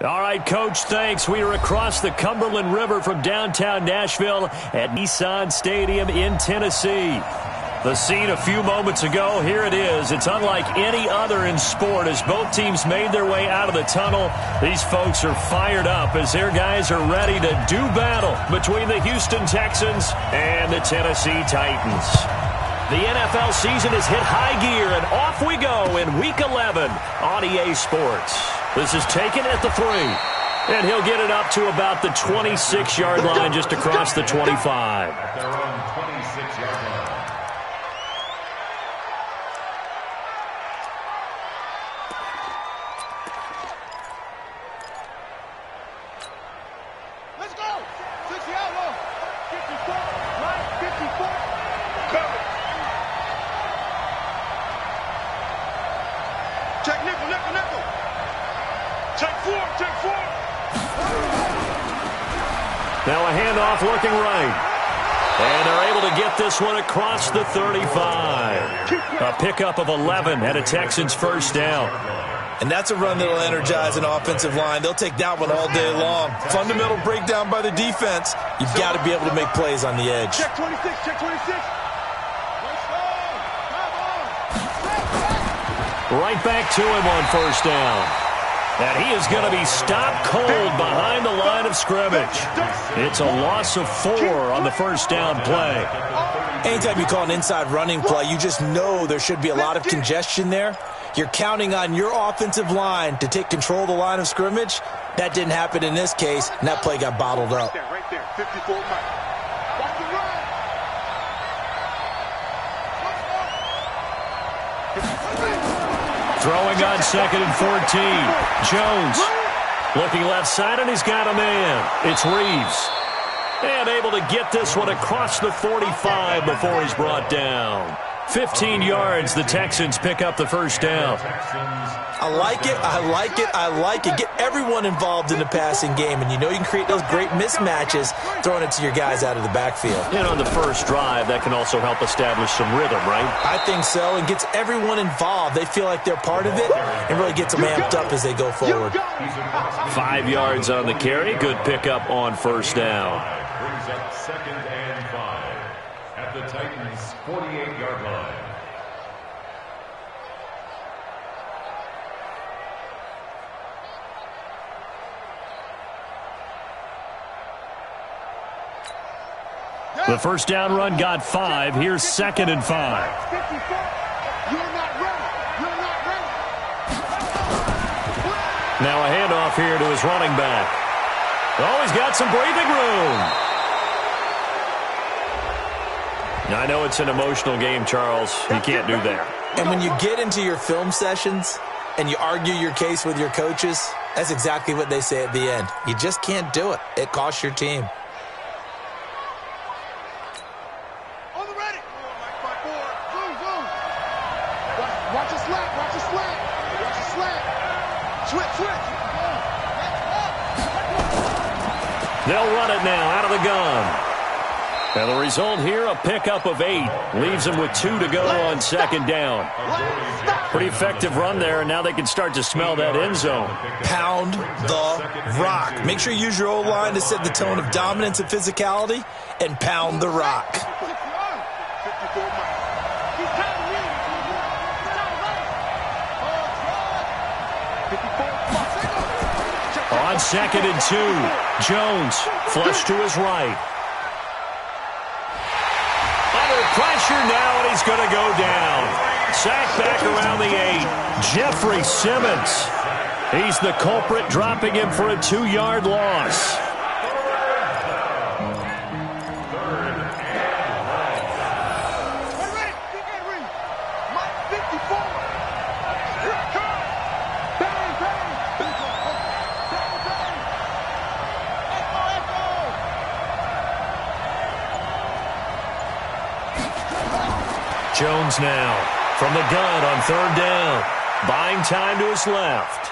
All right, Coach, thanks. We are across the Cumberland River from downtown Nashville at Nissan Stadium in Tennessee. The scene a few moments ago, here it is. It's unlike any other in sport as both teams made their way out of the tunnel. These folks are fired up as their guys are ready to do battle between the Houston Texans and the Tennessee Titans. The NFL season has hit high gear, and off we go in Week 11 on EA Sports. This is taken at the 3, and he'll get it up to about the 26-yard line just across the 25. Their own 26-yard line. Let's go! 60 out low. 54, right, 54. Cover. Check nickel, nickel, nickel. Check 4, check 4. Now a handoff looking right. And they're able to get this one across the 35. A pickup of 11 and a Texans first down. And that's a run that will energize an offensive line. They'll take that one all day long. Fundamental breakdown by the defense. You've got to be able to make plays on the edge. Check 26, check 26. Let's go. Come on. Right back to him on first down. And he is going to be stopped cold behind the line of scrimmage. It's a loss of 4 on the first down play. Anytime you call an inside running play, you just know there should be a lot of congestion there. You're counting on your offensive line to take control of the line of scrimmage. That didn't happen in this case, and that play got bottled up. Right there, 54 Mike. Watch the run. Throwing on 2nd and 14. Jones looking left side, and he's got a man. It's Reeves. And able to get this one across the 45 before he's brought down. 15 yards, the Texans pick up the first down. I like it, I like it, I like it. Get everyone involved in the passing game, and you know you can create those great mismatches throwing it to your guys out of the backfield. And on the first drive, that can also help establish some rhythm, right? I think so, and gets everyone involved. They feel like they're part of it, and really gets them amped up as they go forward. 5 yards on the carry, good pickup on first down. Brings up 2nd and 5 at the Titans' 48-yard line. The first down run got 5. Here's 2nd and 5. 54. You're not ready. You're not ready. Now a handoff here to his running back. Oh, he's got some breathing room. Now, I know it's an emotional game, Charles. You can't do that. And when you get into your film sessions and you argue your case with your coaches, that's exactly what they say at the end. You just can't do it. It costs your team. On the ready. Watch a slant. Watch a slant. Watch a slant. Switch. They'll run it now out of the gun. And the result here, a pickup of 8. Leaves them with 2 to go on 2nd down. Pretty effective run there, and now they can start to smell that end zone. Pound the rock. Make sure you use your O-line to set the tone of dominance and physicality, and pound the rock. 54 Mike. He's counting me. 54 On 2nd and 2, Jones flush to his right. Pressure now, and he's going to go down. Sacked back around the 8. Jeffrey Simmons. He's the culprit, dropping him for a 2-yard loss. Jones now from the gun on 3rd down. Buying time to his left.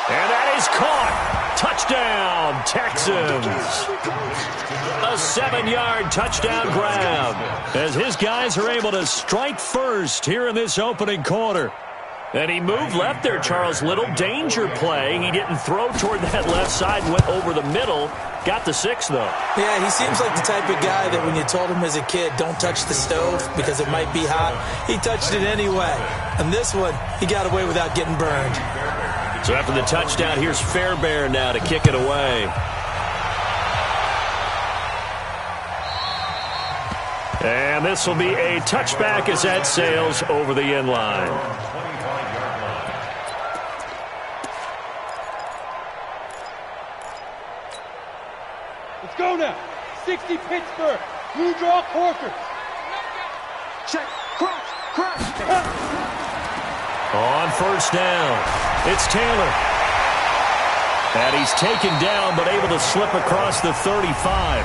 And that is caught. Touchdown, Texans. A 7-yard touchdown grab as his guys are able to strike first here in this opening quarter. And he moved left there, Charles. Little danger play. He didn't throw toward that left side, went over the middle. Got the 6, though. Yeah, he seems like the type of guy that when you told him as a kid, don't touch the stove because it might be hot, he touched it anyway. And this one, he got away without getting burned. So after the touchdown, here's Fairbairn now to kick it away. And this will be a touchback as that sails over the end line. Let's go now. 60 Pittsburgh. Blue draw Corker. Check. Crouch. On first down, it's Taylor. And he's taken down but able to slip across the 35.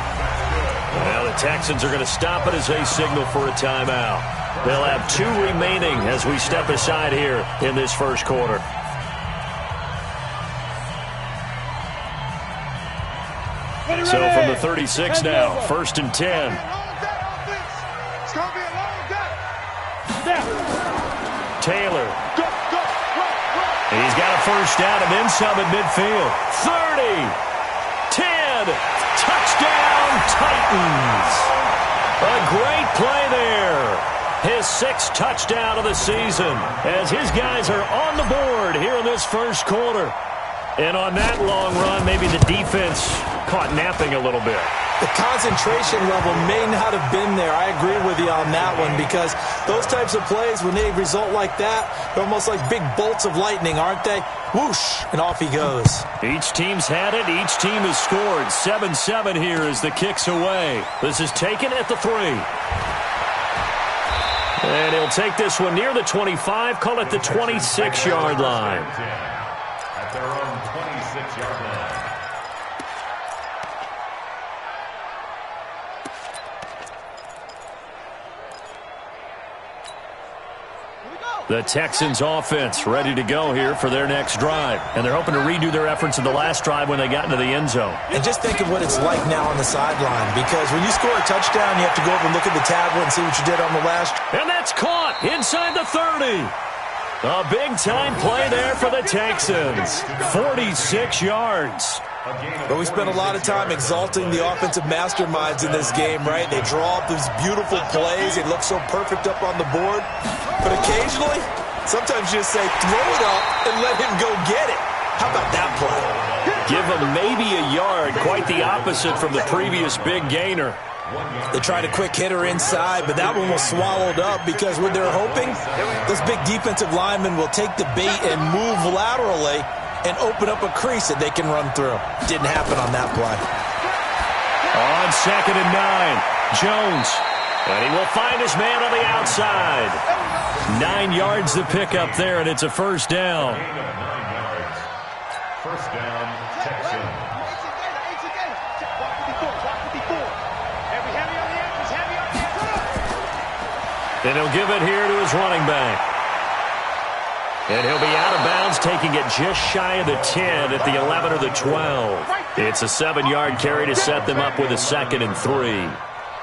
Now the Texans are going to stop it as they signal for a timeout. They'll have 2 remaining as we step aside here in this first quarter. So from the 36 now, 1st and 10. It's going to be a long day. Taylor. He's got a first down and then some at midfield. 30. 10. Touchdown, Titans. A great play there. His 6th touchdown of the season as his guys are on the board here in this first quarter. And on that long run, maybe the defense caught napping a little bit. The concentration level may not have been there. I agree with you on that one because those types of plays, when they result like that, they're almost like big bolts of lightning, aren't they? Whoosh, and off he goes. Each team's had it. Each team has scored. 7-7 here as the kick's away. This is taken at the 3. And he'll take this one near the 25, call it the 26-yard line. At their own 26-yard line. The Texans offense ready to go here for their next drive. And they're hoping to redo their efforts in the last drive when they got into the end zone. And just think of what it's like now on the sideline, because when you score a touchdown, you have to go over and look at the tablet and see what you did on the last. And that's caught inside the 30. A big-time play there for the Texans. 46 yards. But we spent a lot of time exalting the offensive masterminds in this game, right? They draw up these beautiful plays. They look so perfect up on the board. But occasionally, sometimes you just say, throw it up and let him go get it. How about that play? Give him maybe a yard. Quite the opposite from the previous big gainer. They tried a quick hitter inside, but that one was swallowed up because what they're hoping, those big defensive linemen will take the bait and move laterally and open up a crease that they can run through. Didn't happen on that play. On 2nd and 9, Jones. And he will find his man on the outside. 9 yards to pick up there, and it's a first down. 9 yards. First down, Texans. And he'll give it here to his running back. And he'll be out of bounds, taking it just shy of the 10 at the 11 or the 12. It's a 7-yard carry to set them up with a 2nd and 3.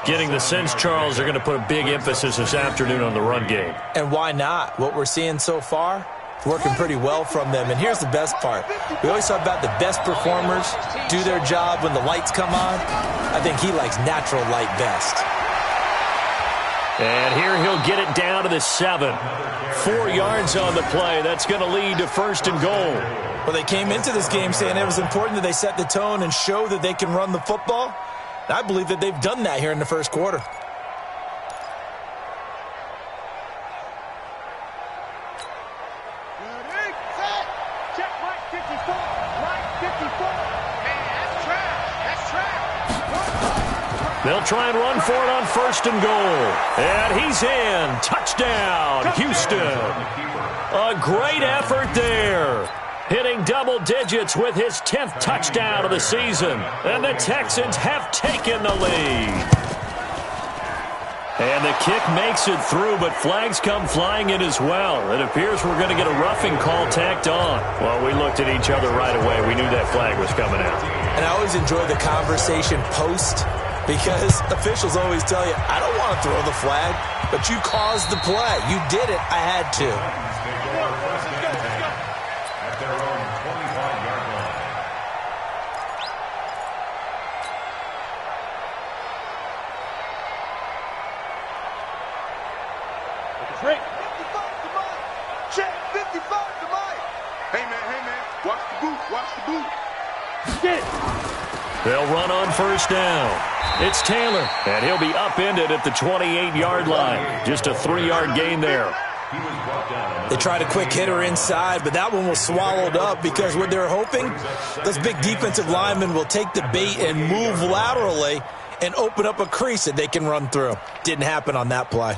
Getting the sense, Charles, they're going to put a big emphasis this afternoon on the run game. And why not? What we're seeing so far, working pretty well from them. And here's the best part. We always talk about the best performers do their job when the lights come on. I think he likes natural light best. And here he'll get it down to the 7. 4 yards on the play. That's going to lead to 1st and goal. Well, they came into this game saying it was important that they set the tone and show that they can run the football. I believe that they've done that here in the first quarter. Check right 54. Right 54. Man, that's trash. That's trash. They'll try and run for it on 1st and goal. And he's in. Touchdown, Houston. A great effort there. Hitting double digits with his 10th touchdown of the season. And the Texans have taken the lead. And the kick makes it through, but flags come flying in as well. It appears we're going to get a roughing call tacked on. Well, we looked at each other right away. We knew that flag was coming out. And I always enjoy the conversation post, because officials always tell you, I don't want to throw the flag, but you caused the play. You did it. I had to. Check 55 to Mike. Hey, man, watch the boot, watch the boot. Get it. They'll run on first down. It's Taylor, and he'll be upended at the 28-yard line. Just a 3-yard gain there. They tried a quick hitter inside, but that one was swallowed up because what they're hoping, those big defensive linemen will take the bait and move laterally and open up a crease that they can run through. Didn't happen on that play.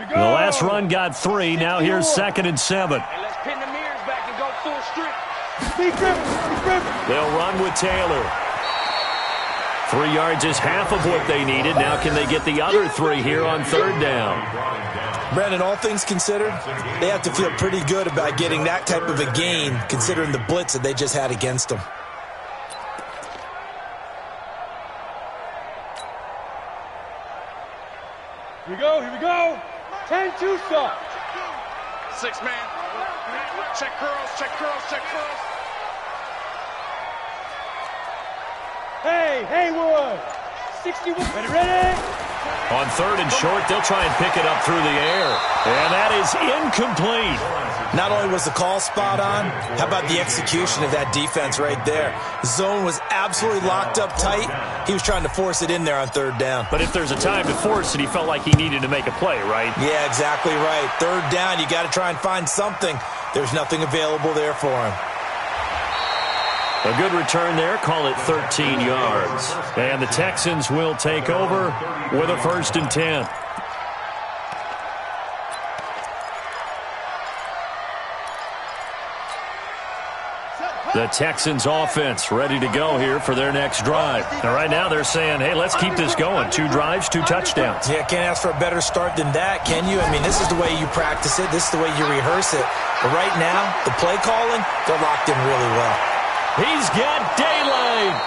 The last run got 3. Now here's 2nd and 7. Hey, let's pin the mirrors back and go full strip. They'll run with Taylor. 3 yards is half of what they needed. Now can they get the other 3 here on 3rd down? Brandon, all things considered, they have to feel pretty good about getting that type of a gain considering the blitz that they just had against them. Here we go. 10-2 stop. 6 man. Check curls. Hey, Haywood. 61. Ready? On 3rd and short, they'll try and pick it up through the air. And that is incomplete. Not only was the call spot on, how about the execution of that defense right there? Zone was absolutely locked up tight. He was trying to force it in there on 3rd down. But if there's a time to force it, he felt like he needed to make a play, right? Yeah, exactly right. 3rd down, you got to try and find something. There's nothing available there for him. A good return there. Call it 13 yards. And the Texans will take over with a 1st and 10. The Texans offense ready to go here for their next drive. And right now they're saying, hey, let's keep this going. 2 drives, 2 touchdowns. Yeah, can't ask for a better start than that, can you? I mean, this is the way you practice it. This is the way you rehearse it. But right now, the play calling, they're locked in really well. He's got daylight.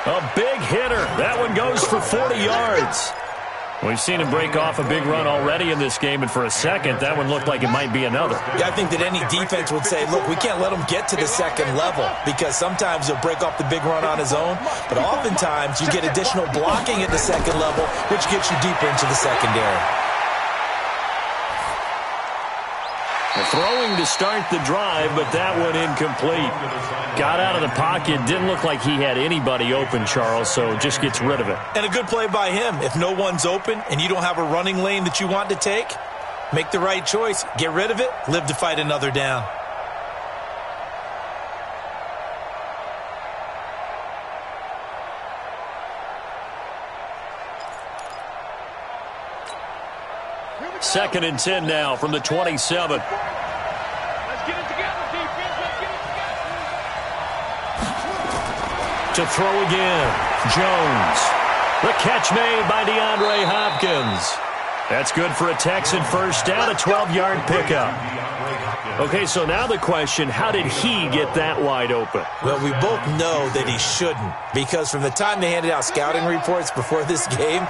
A big hitter. That one goes for 40 yards. We've seen him break off a big run already in this game, and for a second, that one looked like it might be another. Yeah, I think that any defense would say, look, we can't let him get to the 2nd level because sometimes he'll break off the big run on his own, but oftentimes you get additional blocking at the 2nd level, which gets you deeper into the secondary. Throwing to start the drive, but that one incomplete. Got out of the pocket. Didn't look like he had anybody open, Charles, so just gets rid of it. And a good play by him. If no one's open and you don't have a running lane that you want to take, make the right choice. Get rid of it. Live to fight another down. Second and 10 now from the 27. Let's get it together, defense. Let's get it together. To throw again, Jones. The catch made by DeAndre Hopkins. That's good for a Texan first down, a 12-yard pickup. Okay, so now the question, how did he get that wide open? Well, we both know that he shouldn't, because from the time they handed out scouting reports before this game,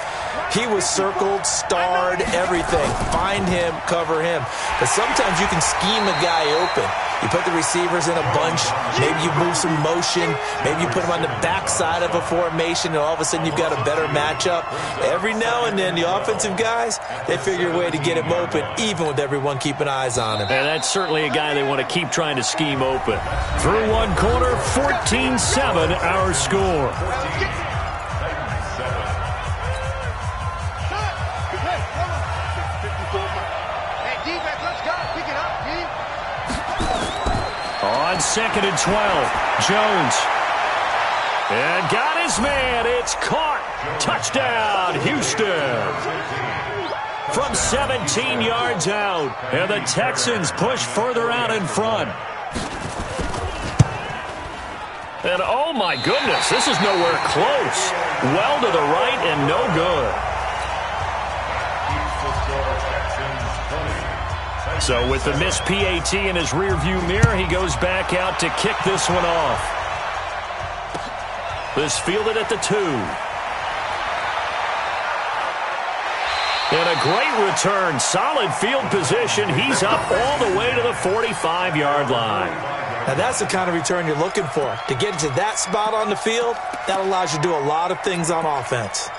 he was circled, starred, everything. Find him, cover him. But sometimes you can scheme a guy open. You put the receivers in a bunch. Maybe you move some motion. Maybe you put them on the backside of a formation, and all of a sudden you've got a better matchup. Every now and then, the offensive guys, they figure a way to get him open, even with everyone keeping eyes on him. And that's certainly a guy they want to keep trying to scheme open. Through one quarter, 14-7 our score. On 2nd and 12, Jones. And got his man. It's caught. Touchdown, Houston. From 17 yards out. And the Texans push further out in front. And oh my goodness, this is nowhere close. Well to the right and no good. So with the missed PAT in his rearview mirror, he goes back out to kick this one off. This fielded at the 2. And a great return. Solid field position. He's up all the way to the 45-yard line. Now that's the kind of return you're looking for. To get to that spot on the field, that allows you to do a lot of things on offense.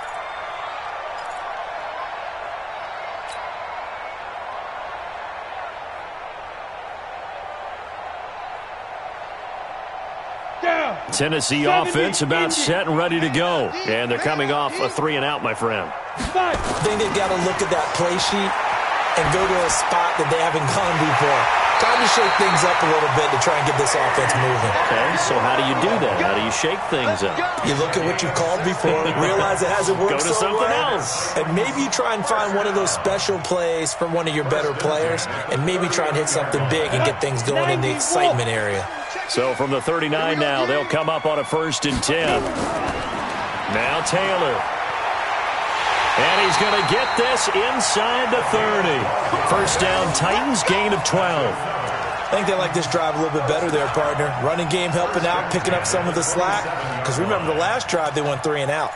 Tennessee offense about set and ready to go. And they're coming off a 3-and-out, my friend. I think they've got to look at that play sheet and go to a spot that they haven't gone before. Time to shake things up a little bit to try and get this offense moving. Okay, so how do you do that? How do you shake things up? You look at what you've called before, realize it hasn't worked Go to so something well, else. and maybe you try and find one of those special plays from one of your better players, and maybe try and hit something big and get things going in the excitement area. So from the 39 now, they'll come up on a 1st and 10. Now Taylor. And he's going to get this inside the 30. First down, Titans, gain of 12. I think they like this drive a little bit better there, partner. Running game helping out, picking up some of the slack. Because remember, the last drive, they went 3-and-out.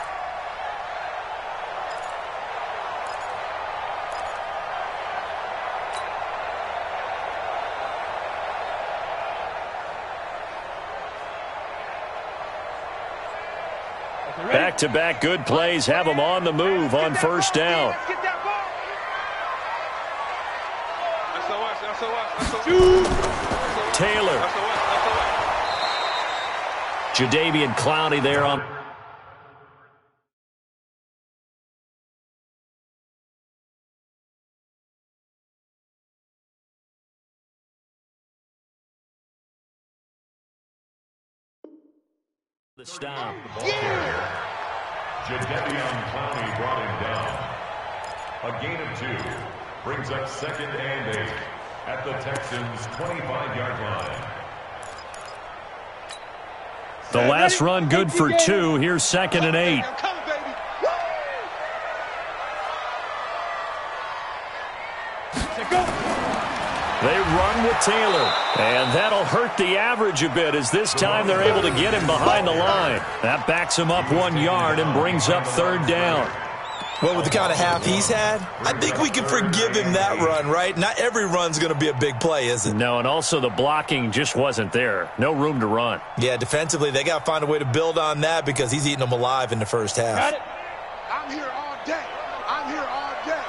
Back-to-back good plays have them on the move on first down. Taylor. Jadeveon Clowney there on the stop. Jadeveon Clowney brought him down. A gain of 2 brings up 2nd and 8 at the Texans' 25-yard line. The last run good for 2. Here's 2nd and 8. They run with Taylor, and that'll hurt the average a bit as this time they're able to get him behind the line. That backs him up 1 yard and brings up 3rd down. Well, with the kind of half he's had, I think we can forgive him that run, right? Not every run's going to be a big play, is it? No, and also the blocking just wasn't there. No room to run. Yeah, defensively, they got to find a way to build on that because he's eating them alive in the first half. Got it. I'm here all day. I'm here all day.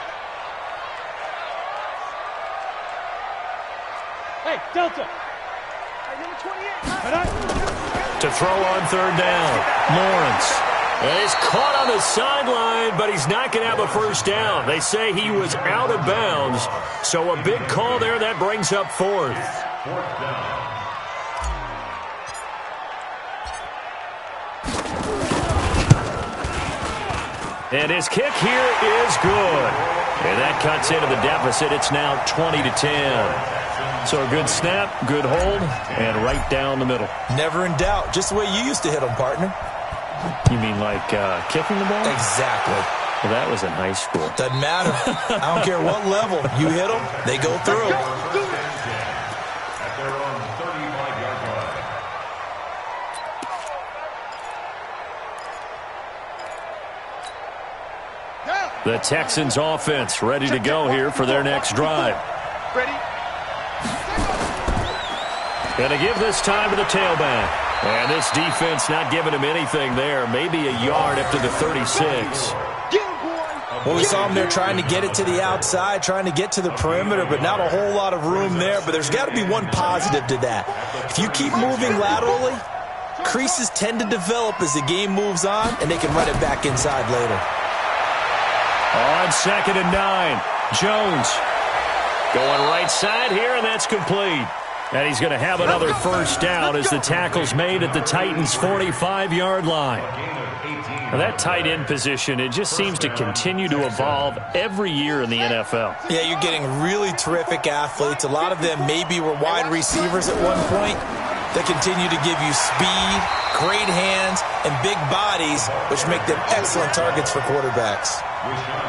Hey, Delta. Hey, number 28. To throw on 3rd down, Lawrence. And he's caught on the sideline, but he's not going to have a first down. They say he was out of bounds, so a big call there. That brings up 4th. 4th down. And his kick here is good. And that cuts into the deficit. It's now 20-10. So a good snap, good hold, and right down the middle. Never in doubt. Just the way you used to hit them, partner. You mean like kicking the ball? Exactly. Well, that was in high school. Doesn't matter. I don't care what level. You hit them, they go through. At their own 35-yard line. The Texans offense ready to go here for their next drive. Ready? Going to give this time to the tailback. And this defense not giving him anything there. Maybe a yard up to the 36. Get him, boy. Well, we saw him there trying to get it to the outside, trying to get to the perimeter, but not a whole lot of room there. But there's got to be one positive to that. If you keep moving laterally, creases tend to develop as the game moves on, and they can run it back inside later. On 2nd and 9, Jones going right side here, and that's complete. And he's going to have another first down as the tackle's made at the Titans' 45-yard line. Now that tight end position, it just seems to continue to evolve every year in the NFL. Yeah, you're getting really terrific athletes. A lot of them maybe were wide receivers at one point. They continue to give you speed, great hands, and big bodies, which make them excellent targets for quarterbacks.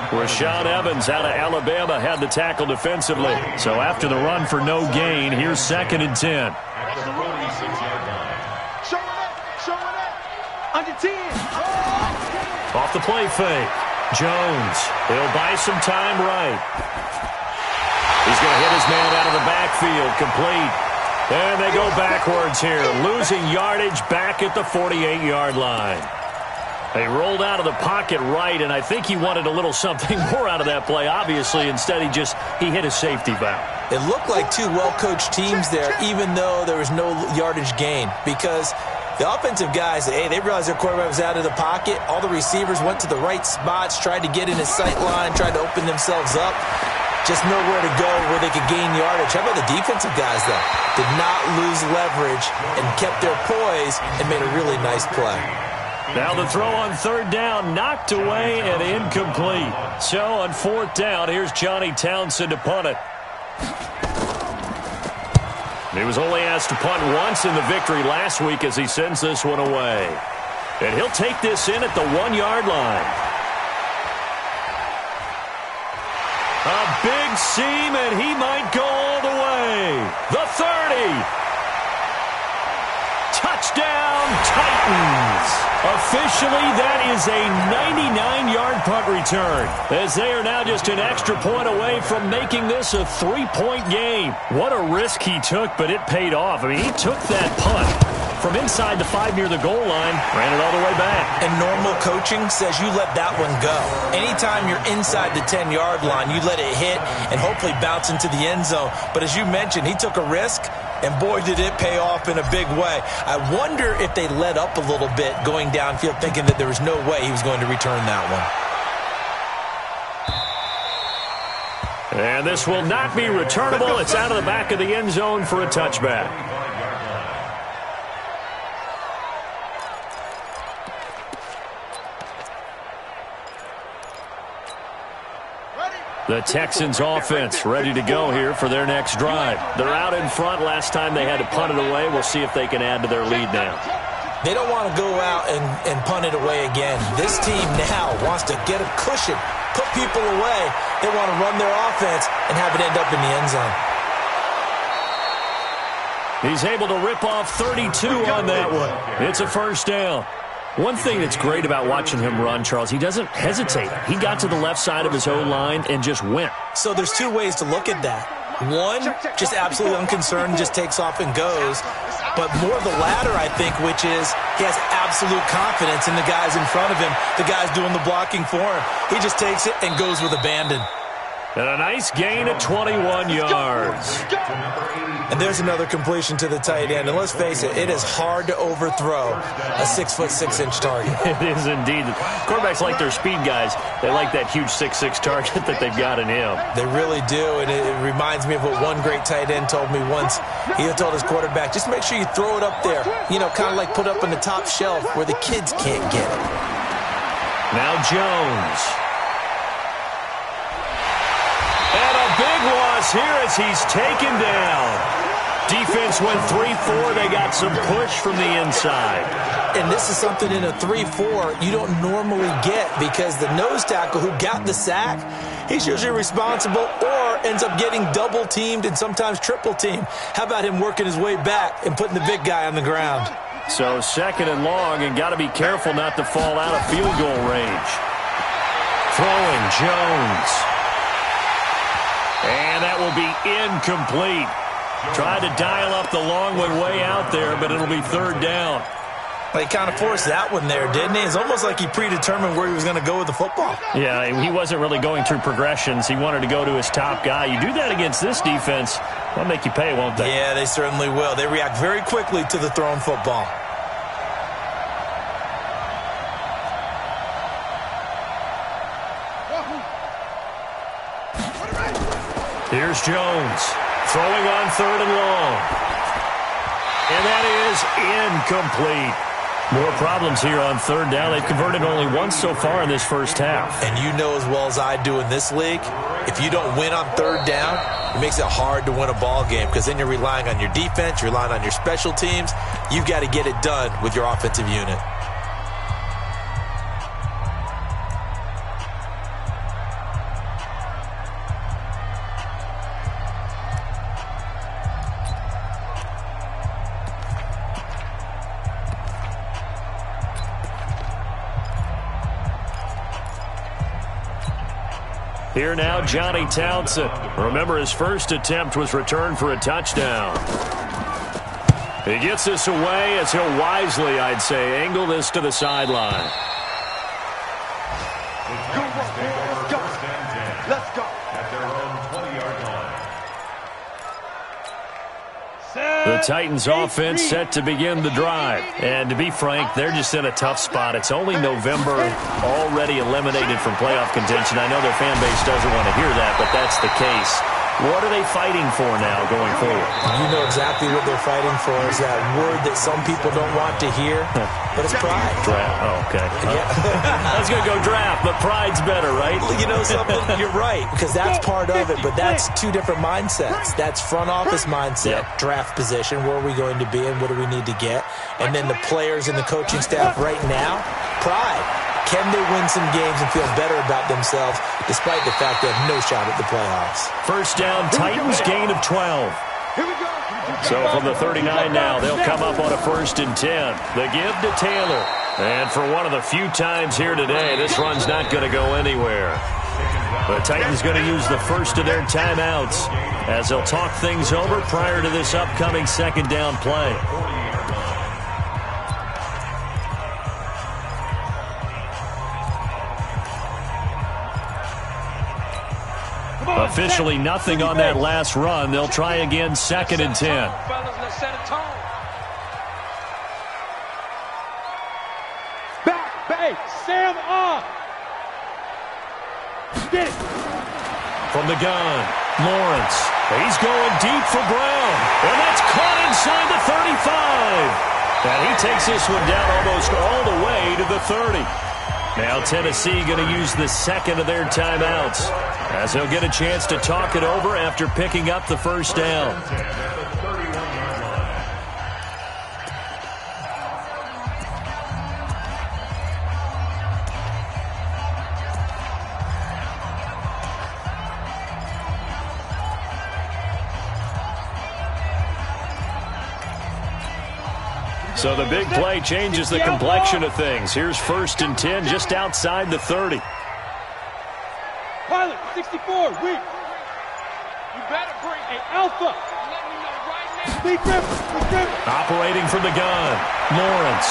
Rashaan Evans out of Alabama had the tackle defensively. So after the run for no gain, here's 2nd and 10. At the 46-yard line. Showing up. Under 10. Off the play fake. Jones. He'll buy some time right. He's going to hit his man out of the backfield. Complete. And they go backwards here. Losing yardage back at the 48-yard line. They rolled out of the pocket right, and I think he wanted a little something more out of that play. Obviously, instead he hit a safety valve. It looked like two well-coached teams there, even though there was no yardage gain, because The offensive guys, hey, they realized their quarterback was out of the pocket. All the receivers went to the right spots, tried to get in his sight line, tried to open themselves up. Just nowhere to go where they could gain yardage. How about the defensive guys, though? Did not lose leverage and kept their poise and made a really nice play. Now the throw on third down, knocked away and incomplete. So on fourth down, here's Johnny Townsend to punt it. He was only asked to punt once in the victory last week as he sends this one away. And he'll take this in at the 1-yard line. A big seam, and he might go all the way. The 30. Touchdown, Titans. Officially, that is a 99-yard punt return, as they are now just an extra point away from making this a 3-point game. What a risk he took, but it paid off. I mean, he took that punt from inside the 5 near the goal line, ran it all the way back. And normal coaching says you let that one go. Anytime you're inside the 10-yard line, you let it hit and hopefully bounce into the end zone. But as you mentioned, he took a risk, and boy, did it pay off in a big way. I wonder if they let up a little bit going downfield, thinking that there was no way he was going to return that one. And this will not be returnable. It's out of the back of the end zone for a touchback. The Texans offense ready to go here for their next drive. They're out in front. Last time they had to punt it away. We'll see if they can add to their lead now. They don't want to go out and punt it away again. This team now wants to get a cushion, put people away. They want to run their offense and have it end up in the end zone. He's able to rip off 32 on that one. It's a first down. One thing that's great about watching him run, Charles, he doesn't hesitate. He got to the left side of his O-line and just went. So there's two ways to look at that. One, just absolutely unconcerned, just takes off and goes. But more the latter, I think, which is he has absolute confidence in the guys in front of him, the guys doing the blocking for him. He just takes it and goes with abandon. And a nice gain of 21 yards. And there's another completion to the tight end. And let's face it, it is hard to overthrow a 6'6" target. It is indeed. Quarterbacks like their speed guys. They like that huge 6'6" target that they've got in him. They really do. And it reminds me of what one great tight end told me once. He told his quarterback, just make sure you throw it up there. You know, kind of like put up on the top shelf where the kids can't get it. Now Jones. And a big loss here as he's taken down. Defense went 3-4. They got some push from the inside. And this is something in a 3-4 you don't normally get because the nose tackle who got the sack, he's usually responsible or ends up getting double-teamed and sometimes triple-teamed. How about him working his way back and putting the big guy on the ground? So second and long, and got to be careful not to fall out of field goal range. Throwing Jones. And that will be incomplete. Tried to dial up the long one way out there, but it'll be third down. Well, he kind of forced that one there, didn't he? It's almost like he predetermined where he was going to go with the football. Yeah, he wasn't really going through progressions. He wanted to go to his top guy. You do that against this defense, they'll make you pay, won't they? Yeah, they certainly will. They react very quickly to the thrown football. Here's Jones, throwing on third and long. And that is incomplete. More problems here on third down. They've converted only once so far in this first half. And you know as well as I do in this league, if you don't win on third down, it makes it hard to win a ball game because then you're relying on your defense, you're relying on your special teams. You've got to get it done with your offensive unit. Here now, Johnny Townsend. Remember, his first attempt was returned for a touchdown. He gets this away as he'll wisely, I'd say, angle this to the sideline. Let's go. At their own 20-yard line. The Titans offense set to begin the drive. And to be frank, they're just in a tough spot. It's only November, already eliminated from playoff contention. I know their fan base doesn't want to hear that, but that's the case. What are they fighting for now going forward? You know exactly what they're fighting for is that word that some people don't want to hear, but it's pride. Draft. Oh, okay. Yeah. I was going to go draft, but pride's better, right? You know something? You're right, because that's part of it, but that's two different mindsets. That's front office mindset, draft position, where are we going to be and what do we need to get? And then the players and the coaching staff right now, pride. Can they win some games and feel better about themselves despite the fact they have no shot at the playoffs? First down, Titans, gain of 12. So from the 39 now, they'll come up on a 1st and 10. The give to Taylor. And for one of the few times here today, this run's not going to go anywhere. The Titans going to use the first of their timeouts as they'll talk things over prior to this upcoming 2nd down play. Officially nothing on that last run. They'll try again 2nd and 10. Back, bay, Sam off. Get it. From the gun, Lawrence. He's going deep for Brown. And that's caught inside the 35. And he takes this one down almost all the way to the 30. Now Tennessee going to use the 2nd of their timeouts as they'll get a chance to talk it over after picking up the first down. So the big play changes the complexion of things. Here's 1st and 10 just outside the 30. Pilot, 64, weak. You better bring an alpha. Let me know right now. Speed river. Operating from the gun, Lawrence.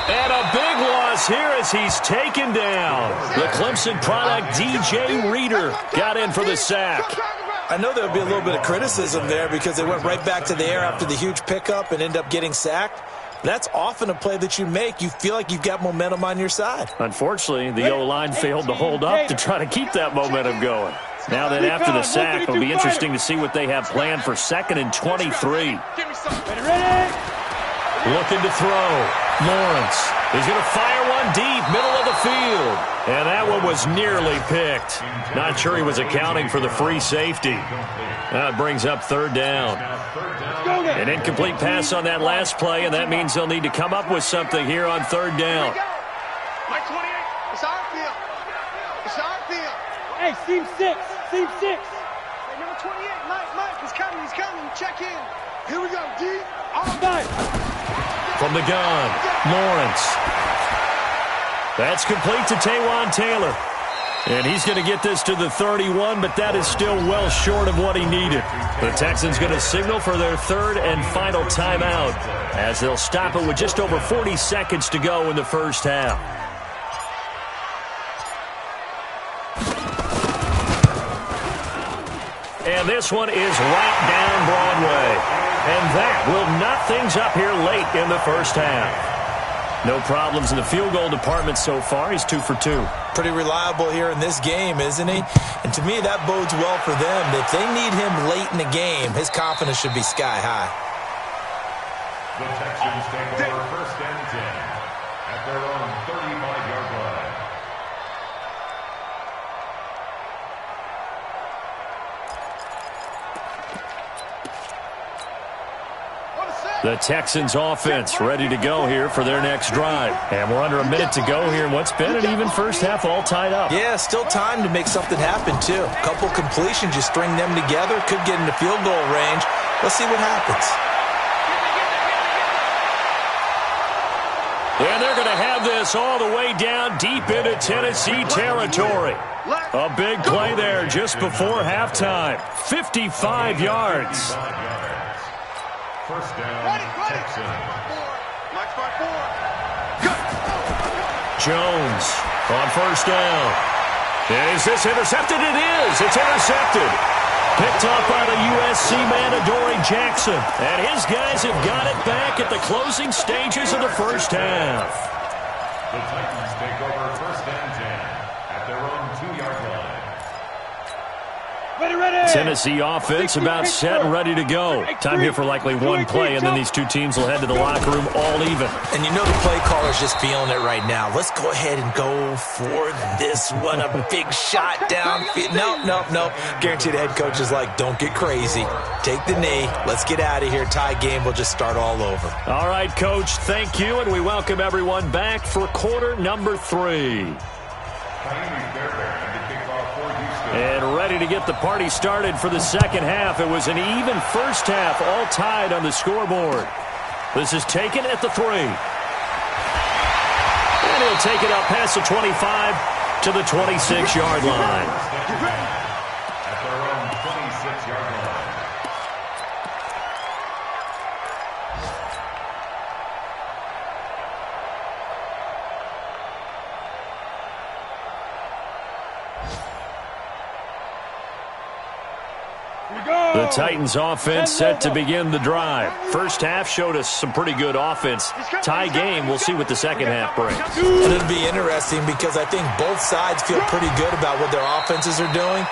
And a big loss here as he's taken down. The Clemson product, DJ Reader, got in for the sack. I know there would be a little bit of criticism there because they went right back to the air after the huge pickup and end up getting sacked. That's often a play that you make. You feel like you've got momentum on your side. Unfortunately, the O-line failed to hold up to try to keep that momentum going. Now that after the sack, it'll be interesting to see what they have planned for 2nd and 23. Looking to throw. Lawrence. He's going to fire one deep, middle of the field. And that one was nearly picked. Not sure he was accounting for the free safety. That brings up 3rd down. An incomplete pass on that last play, and that means they'll need to come up with something here on 3rd down. Mike 28, it's our field. It's our field. Hey, seam 6, seam 6. Hey, number 28, Mike, he's coming. Check in. Here we go, D. All night. From the gun, Lawrence. That's complete to Taywan Taylor. And he's going to get this to the 31, but that is still well short of what he needed. The Texans going to signal for their 3rd and final timeout as they'll stop it with just over 40 seconds to go in the first half. And this one is right down Broadway. And that will knot things up here late in the first half. No problems in the field goal department so far. He's 2 for 2. Pretty reliable here in this game, isn't he? And to me, that bodes well for them. If they need him late in the game, his confidence should be sky high. The Texans take over 1st and 10 at their own 35-yard line. The Texans offense ready to go here for their next drive. And we're under a minute to go here in what's been an even first half, all tied up. Yeah, still time to make something happen, too. A couple completions, you string them together, could get into field goal range. Let's see what happens. And they're going to have this all the way down deep into Tennessee territory. A big play there just before halftime. 55 yards. First down, Texans. Jones on 1st down. Is this intercepted? It is. It's intercepted. Picked off by the USC man, Adoree Jackson. And his guys have got it back at the closing stages of the first half. The Titans take over first and 10 at their own 2-yard line. Ready. Tennessee offense about set and ready to go. Time here for likely one play, and then these two teams will head to the locker room all even. And you know the play caller's just feeling it right now. Let's go ahead and go for this one. A big shot downfield. Nope. Guarantee the head coach is like, don't get crazy. Take the knee. Let's get out of here. Tie game. We'll just start all over. All right, Coach, thank you, and we welcome everyone back for quarter number 3. And ready to get the party started for the second half. It was an even first half, all tied on the scoreboard. This is taken at the 3. And he'll take it up past the 25 to the 26-yard line. At their own 26-yard line. The Titans offense set to begin the drive. First half showed us some pretty good offense. Tie game, we'll see what the second half brings. And it'll be interesting because I think both sides feel pretty good about what their offenses are doing.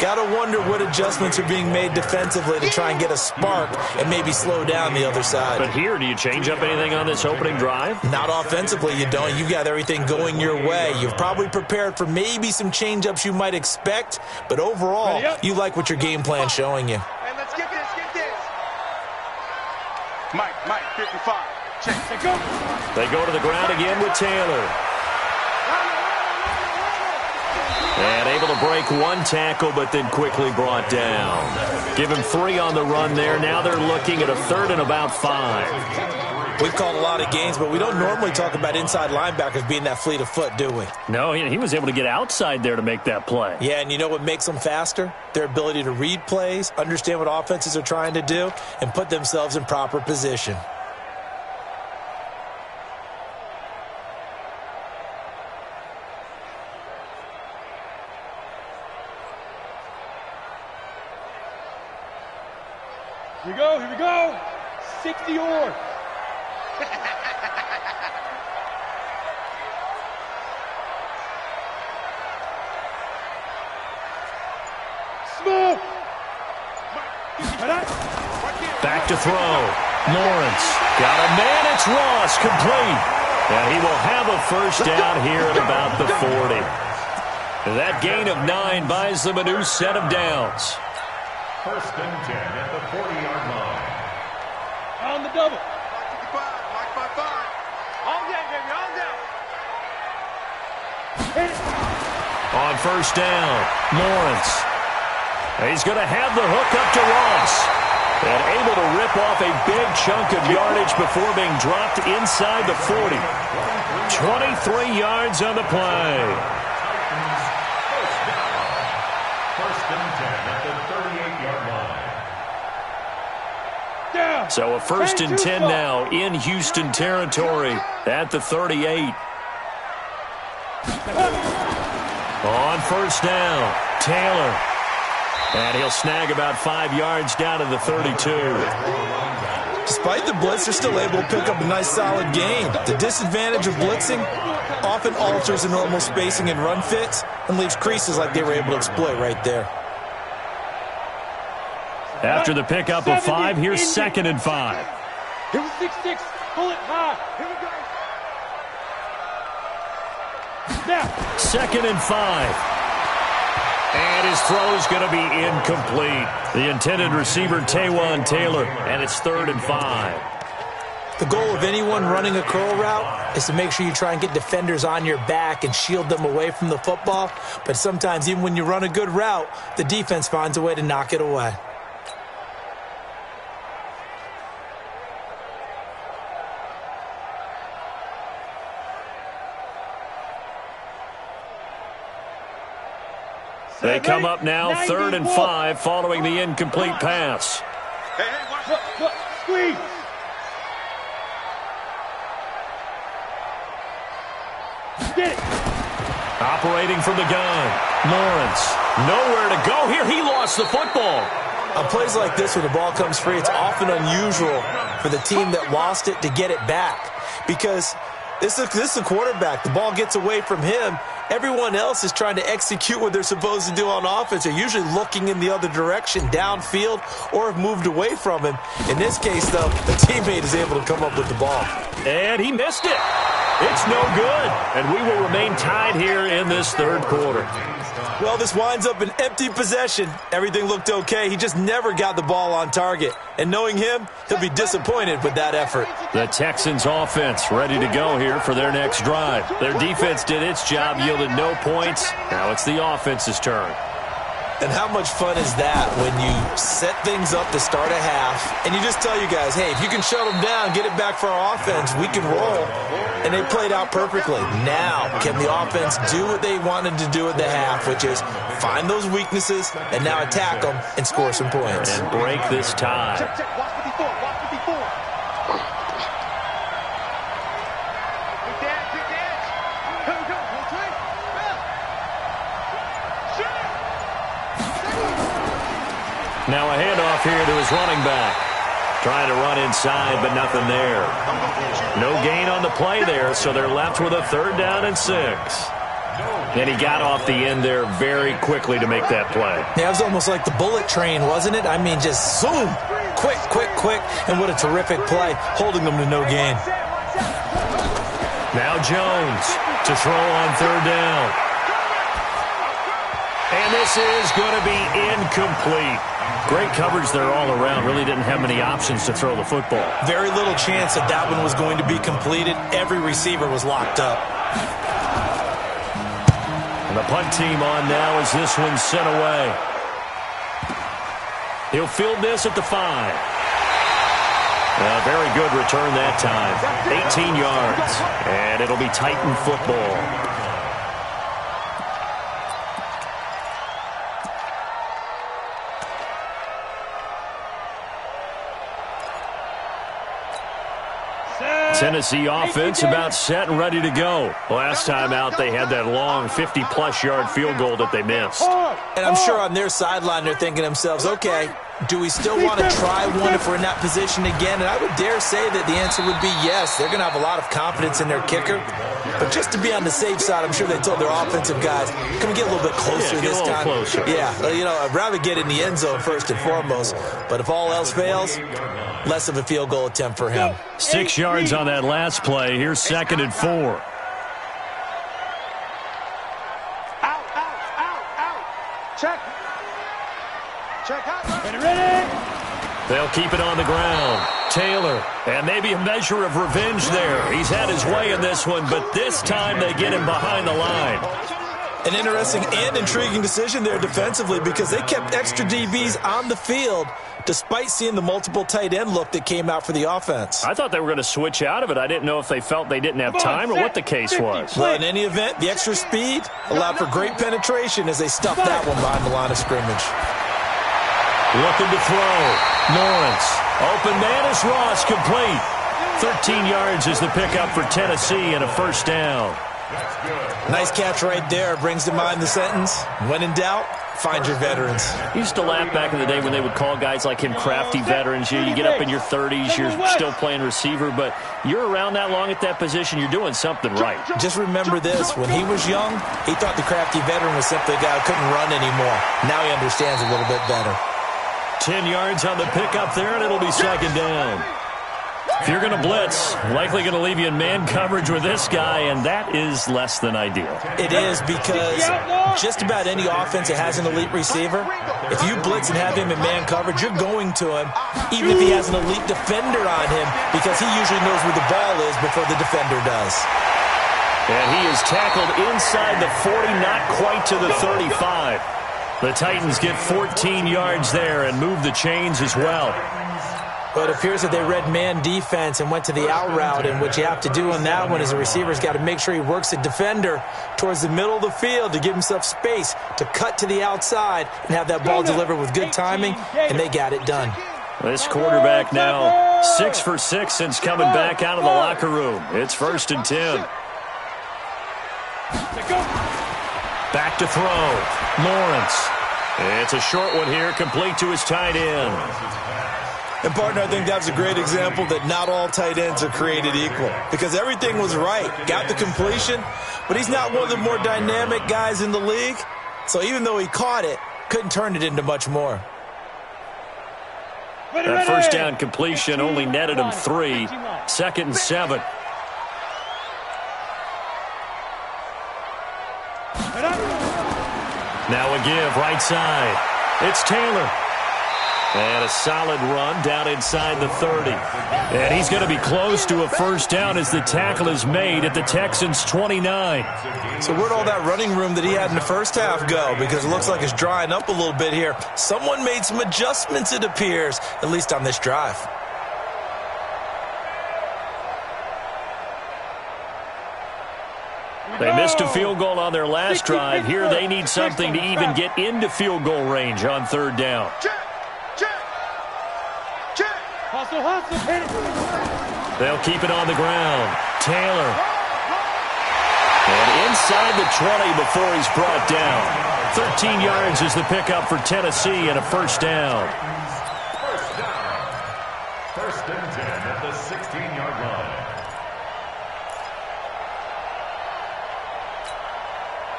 Got to wonder what adjustments are being made defensively to try and get a spark and maybe slow down the other side. But here, do you change up anything on this opening drive? Not offensively, you don't. You got everything going your way. You've probably prepared for maybe some change-ups you might expect, but overall, you like what your game plan's showing you. Hey, let's get this. Mike, 55. Check. Go. They go to the ground again with Taylor. And able to break one tackle, but then quickly brought down. Give him 3 on the run there. Now they're looking at a 3rd and about 5. We've called a lot of games, but we don't normally talk about inside linebackers being that fleet of foot, do we? No, he was able to get outside there to make that play. Yeah, and you know what makes them faster? Their ability to read plays, understand what offenses are trying to do, and put themselves in proper position. Here we go. 60 or. Smoke. Back to throw. Lawrence. Got a man. It's Ross. Complete. And he will have a first down here at about the 40. That gain of 9 buys them a new set of downs. First and 10 at the 40-yard line. On the double. Mike 55. All day, baby, all day. On first down, Lawrence. He's going to have the hook up to Ross. And able to rip off a big chunk of yardage before being dropped inside the 40. 23 yards on the play. First and 10 at the 38-yard line. So a first and 10 now in Houston territory at the 38. On first down, Taylor. And he'll snag about 5 yards down to the 32. Despite the blitz, they're still able to pick up a nice solid gain. The disadvantage of blitzing often alters the normal spacing and run fits and leaves creases like they were able to exploit right there. After the pickup of 5, here's 2nd and 5. Here was 6-6. Pull it high. Here we go. Now. 2nd and 5. And his throw is going to be incomplete. The intended receiver, Taywan Taylor, and it's 3rd and 5. The goal of anyone running a curl route is to make sure you try and get defenders on your back and shield them away from the football. But sometimes even when you run a good route, the defense finds a way to knock it away. They come up now 3rd and 5 following the incomplete pass. Hey, look, squeeze. Get it. Operating from the gun. Lawrence. Nowhere to go here. He lost the football. On plays like this, when the ball comes free, it's often unusual for the team that lost it to get it back. Because this is a quarterback. The ball gets away from him. Everyone else is trying to execute what they're supposed to do on offense. They're usually looking in the other direction, downfield, or have moved away from him. In this case, though, the teammate is able to come up with the ball. And he missed it. It's no good. And we will remain tied here in this third quarter. Well, this winds up an empty possession. Everything looked okay. He just never got the ball on target. And knowing him, he'll be disappointed with that effort. The Texans offense ready to go here for their next drive. Their defense did its job, yielded no points. Now it's the offense's turn. And how much fun is that when you set things up to start a half and you just tell you guys, hey, if you can shut them down, get it back for our offense, we can roll. And they played out perfectly. Now, can the offense do what they wanted to do at the half, which is find those weaknesses and now attack them and score some points. And break this tie. Watch 54. Watch 54. Big edge. Here we go. Rotate. Now a handoff here to his running back. Trying to run inside, but nothing there. No gain on the play there, so they're left with a 3rd down and 6. And he got off the end there very quickly to make that play. Yeah, it was almost like the bullet train, wasn't it? I mean, just zoom, quick, and what a terrific play, holding them to no gain. Now Jones to throw on 3rd down. And this is going to be incomplete. Great coverage there all around. Really didn't have many options to throw the football. Very little chance that that one was going to be completed. Every receiver was locked up. And the punt team on now as this one's sent away. He'll field this at the 5. Very good return that time. 18 yards. And it'll be Titan football. Tennessee offense about set and ready to go. Last time out, they had that long 50-plus yard field goal that they missed. And I'm sure on their sideline, they're thinking to themselves, okay, do we still want to try one if we're in that position again? And I would dare say that the answer would be yes. They're going to have a lot of confidence in their kicker. But just to be on the safe side, I'm sure they told their offensive guys, can we get a little bit closer this time? Closer. Yeah, I'd rather get in the end zone first and foremost. But if all else fails, less of a field goal attempt for him. 6 yards on that last play. Here's 2nd and 4. Out. Check out. Ready. They'll keep it on the ground. Taylor, and maybe a measure of revenge there. He's had his way in this one, but this time they get him behind the line. An interesting and intriguing decision there defensively because they kept extra DBs on the field despite seeing the multiple tight end look that came out for the offense. I thought they were going to switch out of it. I didn't know if they felt they didn't have time or what the case was. Well, in any event, the extra speed allowed for great penetration as they stuffed that one behind the line of scrimmage. Looking to throw. Lawrence. Open man is Ross, complete. 13 yards is the pickup for Tennessee and a 1st down. Nice catch right there. Brings to mind the sentence, when in doubt, find your veterans. Used to laugh back in the day when they would call guys like him crafty veterans. You get up in your 30s, you're still playing receiver, but you're around that long at that position, you're doing something right. Just remember this, when he was young, he thought the crafty veteran was simply a guy who couldn't run anymore. Now he understands a little bit better. 10 yards on the pickup there, and it'll be 2nd down. If you're going to blitz, likely going to leave you in man coverage with this guy, and that is less than ideal. It is because just about any offense that has an elite receiver, if you blitz and have him in man coverage, you're going to him, even if he has an elite defender on him, because he usually knows where the ball is before the defender does. And he is tackled inside the 40, not quite to the 35. The Titans get 14 yards there and move the chains as well. But it appears that they read man defense and went to the out route, and what you have to do on that one is the receiver's got to make sure he works the defender towards the middle of the field to give himself space to cut to the outside and have that ball delivered with good timing, and they got it done. This quarterback now 6 for 6 since coming back out of the locker room. It's 1st and 10. Back to throw. Lawrence. It's a short one here, complete to his tight end. And, partner, I think that was a great example that not all tight ends are created equal because everything was right. Got the completion, but he's not one of the more dynamic guys in the league. So even though he caught it, couldn't turn it into much more. That first down completion only netted him 3. 2nd and 7. Now a give, right side. It's Taylor. And a solid run down inside the 30. And he's going to be close to a first down as the tackle is made at the Texans' 29. So where'd all that running room that he had in the first half go? Because it looks like it's drying up a little bit here. Someone made some adjustments, it appears, at least on this drive. They missed a field goal on their last drive. Here they need something to even get into field goal range on 3rd down. They'll keep it on the ground. Taylor. And inside the 20 before he's brought down. 13 yards is the pickup for Tennessee and a first down. First and 10 at the 16-yard line.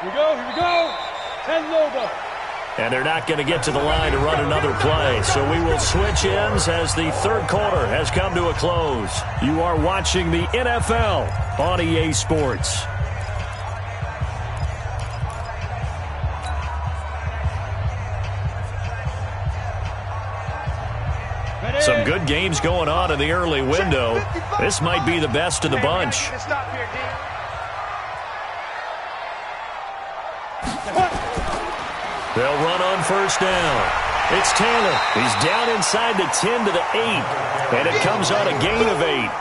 Here we go. 10 over. And they're not going to get to the line to run another play. So we will switch ends as the 3rd quarter has come to a close. You are watching the NFL on EA Sports. Some good games going on in the early window. This might be the best of the bunch. They'll run on first down. It's Taylor. He's down inside the 10 to the 8. And it comes on a gain of 8.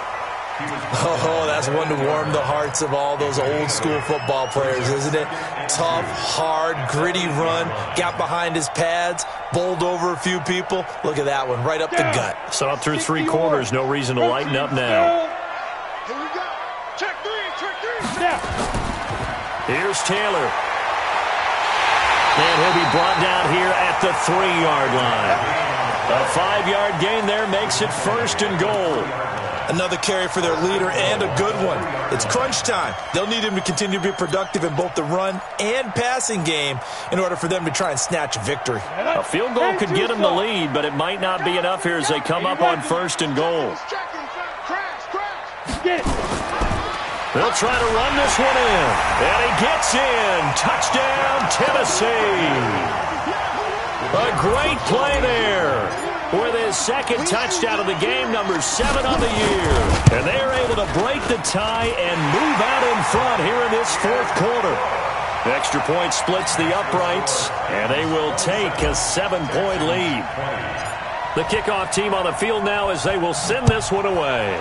Oh, that's one to warm the hearts of all those old school football players, isn't it? Tough, hard, gritty run. Got behind his pads, bowled over a few people. Look at that one, right up the gut. Saw through 3 quarters. No reason to lighten up now. Here we go. Check 3. Snap. Here's Taylor. And he'll be brought down here at the 3-yard line. A 5-yard gain there makes it 1st and goal. Another carry for their leader and a good one. It's crunch time. They'll need him to continue to be productive in both the run and passing game in order for them to try and snatch a victory. A field goal could get them the lead, but it might not be enough here as they come up on 1st and goal. They'll try to run this one in. And he gets in. Touchdown, Tennessee. A great play there. With his 2nd touchdown of the game, number 7 on the year. And they're able to break the tie and move out in front here in this 4th quarter. The extra point splits the uprights, and they will take a 7-point lead. The kickoff team on the field now as they will send this one away.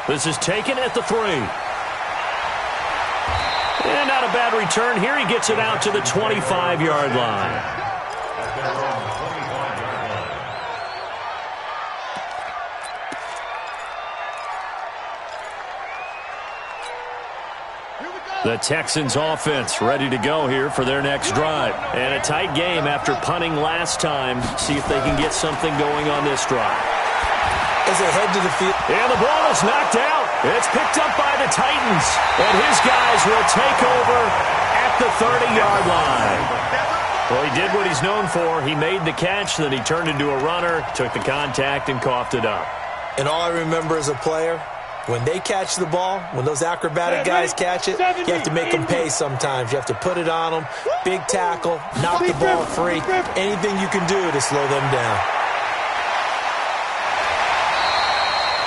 This is taken at the 3. And not a bad return. Here he gets it out to the 25-yard line. The Texans offense ready to go here for their next drive. And a tight game after punting last time. See if they can get something going on this drive. As they head to the field. And the ball is knocked out. It's picked up by the Titans. And his guys will take over at the 30-yard line. Well, he did what he's known for. He made the catch, then he turned into a runner, took the contact, and coughed it up. And all I remember as a player, when they catch the ball, when those acrobatic guys catch it, you have to make them pay sometimes. You have to put it on them, big tackle, knock the ball free, anything you can do to slow them down.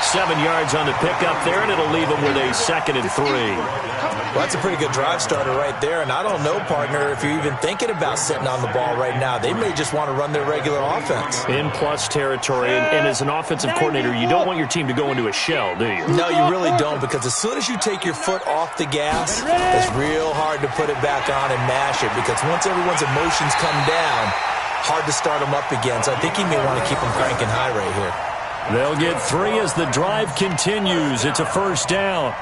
7 yards on the pickup there, and it'll leave them with a 2nd and 3. Well, that's a pretty good drive starter right there, and I don't know, partner, if you're even thinking about sitting on the ball right now. They may just want to run their regular offense. In plus territory, and as an offensive coordinator, you don't want your team to go into a shell, do you? No, you really don't, because as soon as you take your foot off the gas, it's real hard to put it back on and mash it, because once everyone's emotions come down, hard to start them up again. So I think he may want to keep them cranking high right here. They'll get 3 as the drive continues. It's a first down.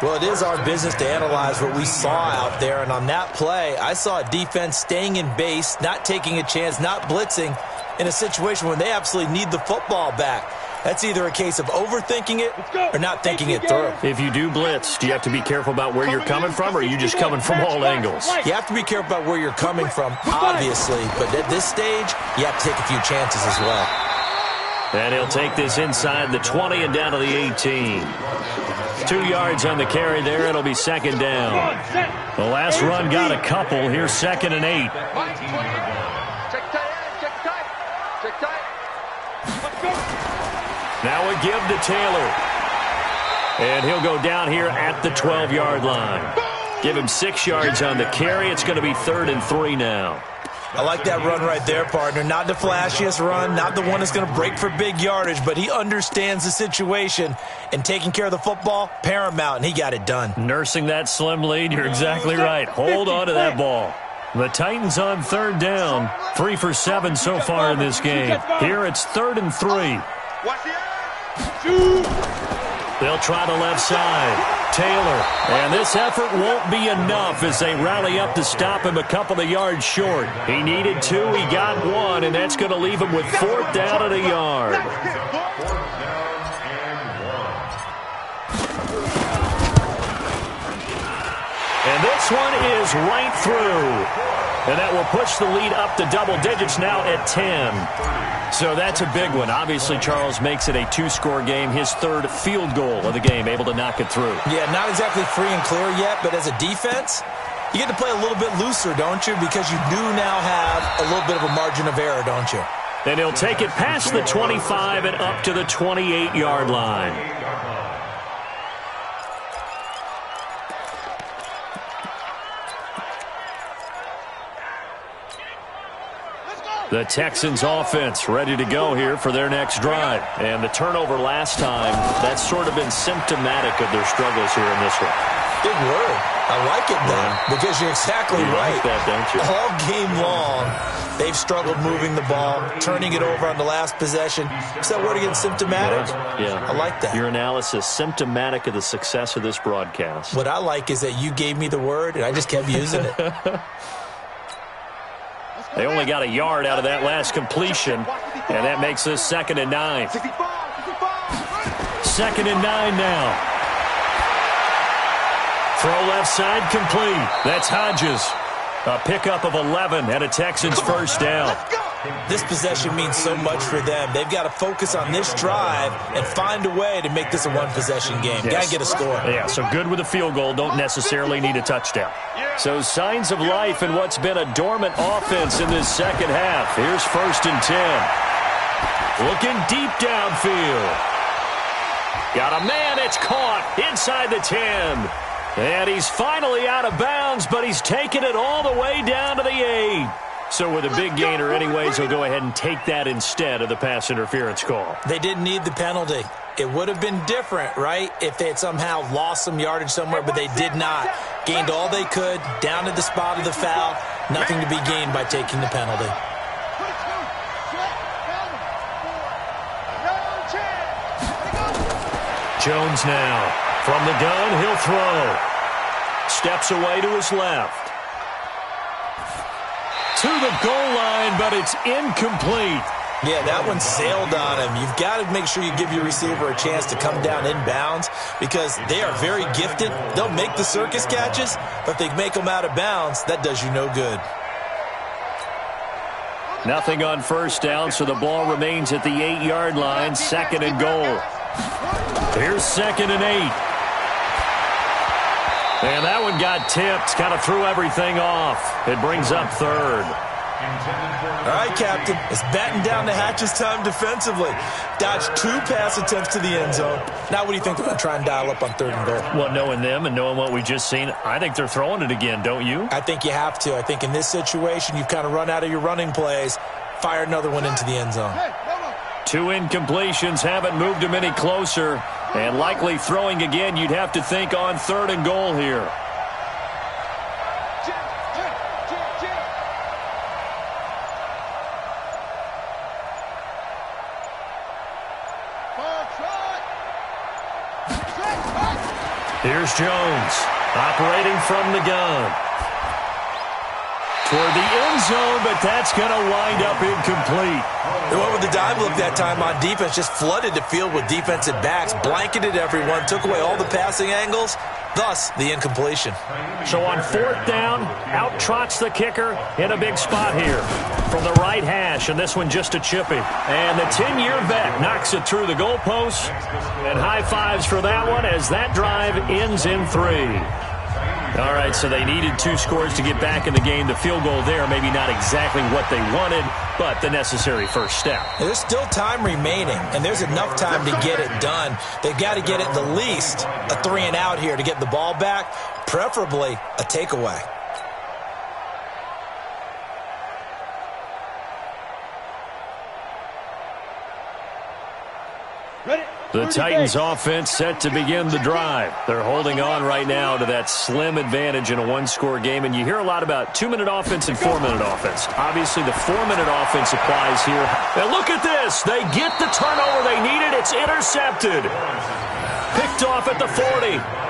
Well, it is our business to analyze what we saw out there, and on that play, I saw a defense staying in base, not taking a chance, not blitzing in a situation when they absolutely need the football back. That's either a case of overthinking it or not thinking it through. If you do blitz, do you have to be careful about where you're coming from, or are you just coming from all angles? You have to be careful about where you're coming from, obviously, but at this stage, you have to take a few chances as well. And he'll take this inside the 20 and down to the 18. 2 yards on the carry there. It'll be second down. The last run got a couple. Here's 2nd and 8. Now a give to Taylor. And he'll go down here at the 12-yard line. Give him 6 yards on the carry. It's going to be 3rd and 3 now. I like that run right there, partner. Not the flashiest run, not the one that's going to break for big yardage, but he understands the situation, and taking care of the football, paramount, and he got it done. Nursing that slim lead, you're exactly right. Hold on to that ball. The Titans on 3rd down. 3 for 7 so far in this game. Here it's 3rd and 3. They'll try the left side. Taylor. And this effort won't be enough as they rally up to stop him a couple of yards short. He needed 2. He got 1, and that's going to leave him with 4th down and a yard. And this one is right through. And that will push the lead up to double digits now at 10. So that's a big one. Obviously, Charles makes it a 2-score game. His 3rd field goal of the game, able to knock it through. Yeah, not exactly free and clear yet, but as a defense, you get to play a little bit looser, don't you? Because you do now have a little bit of a margin of error, don't you? And he'll take it past the 25 and up to the 28-yard line. The Texans offense ready to go here for their next drive. And the turnover last time, that's sort of been symptomatic of their struggles here in this one. Big word. I like it, though, because you're exactly right. Like that, don't you? All game long, they've struggled moving the ball, turning it over on the last possession. Is that word again, symptomatic? Yeah. I like that. Your analysis, symptomatic of the success of this broadcast. What I like is that you gave me the word, and I just kept using it. They only got a yard out of that last completion, and that makes this 2nd and 9. 2nd and 9 now. Throw left side complete. That's Hodges. A pickup of 11 and a Texans first down. This possession means so much for them. They've got to focus on this drive and find a way to make this a one-possession game. Yes. Got to get a score. Yeah, so good with a field goal. Don't necessarily need a touchdown. So signs of life in what's been a dormant offense in this second half. Here's 1st and 10. Looking deep downfield. Got a man. It's caught inside the 10. And he's finally out of bounds, but he's taken it all the way down to the 8. So with a big gainer anyways, he'll go ahead and take that instead of the pass interference call. They didn't need the penalty. It would have been different, right, if they had somehow lost some yardage somewhere, but they did not. Gained all they could, down to the spot of the foul. Nothing to be gained by taking the penalty. Jones now. From the gun, he'll throw. Steps away to his left. To the goal line, but it's incomplete. Yeah, that one sailed on him. You've got to make sure you give your receiver a chance to come down inbounds because they are very gifted. They'll make the circus catches, but if they make them out of bounds, that does you no good. Nothing on first down, so the ball remains at the 8-yard line. 2nd and goal. Here's 2nd and 8. And that one got tipped. Kind of threw everything off. It brings up 3rd. All right, Captain. It's batten down the hatches time defensively. Dodged 2 pass attempts to the end zone. Now what do you think they're going to try and dial up on 3rd and goal? Well, knowing them and knowing what we just seen, I think they're throwing it again, don't you? I think you have to. I think in this situation, you've kind of run out of your running plays. Fire another one into the end zone. 2 incompletions haven't moved him any closer. And likely throwing again, you'd have to think on 3rd and goal here. Here's Jones, operating from the gun. Toward the end zone, but that's going to wind up incomplete. They went with the dive look that time on defense, just flooded the field with defensive backs, blanketed everyone, took away all the passing angles, thus the incompletion. So on fourth down, out trots the kicker in a big spot here from the right hash, and this one just a chippy. And the 10-year vet knocks it through the goalpost, and high fives for that one as that drive ends in 3. All right, so they needed 2 scores to get back in the game. The field goal there, maybe not exactly what they wanted, but the necessary first step. There's still time remaining, and there's enough time to get it done. They've got to get at the least a 3-and-out here to get the ball back, preferably a takeaway. The Titans offense set to begin the drive. They're holding on right now to that slim advantage in a one-score game, and you hear a lot about 2-minute offense and 4-minute offense. Obviously, the 4-minute offense applies here. And look at this. They get the turnover they needed. It's intercepted. Picked off at the 40.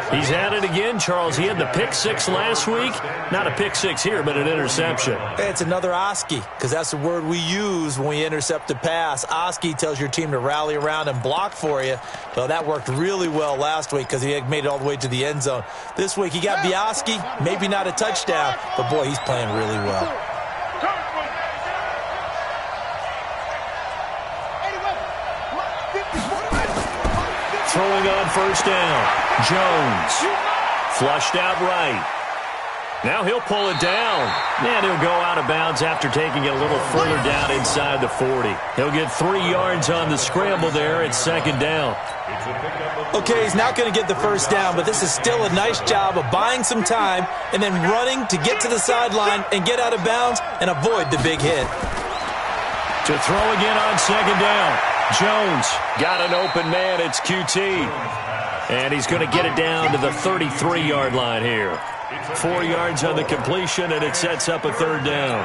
He's at it again, Charles. He had the pick 6 last week. Not a pick 6 here, but an interception. It's another Oski, because that's the word we use when we intercept a pass. Oski tells your team to rally around and block for you. Well, that worked really well last week because he made it all the way to the end zone. This week he got Bioski, maybe not a touchdown, but boy, he's playing really well. Throwing on first down. Jones. Flushed out right. Now he'll pull it down. And he'll go out of bounds after taking it a little further down inside the 40. He'll get 3 yards on the scramble there. It's second down. Okay, he's not going to get the first down, but this is still a nice job of buying some time and then running to get to the sideline and get out of bounds and avoid the big hit. To throw again on second down. Jones got an open man. It's QT. And he's going to get it down to the 33-yard line here. 4 yards on the completion, and it sets up a third down.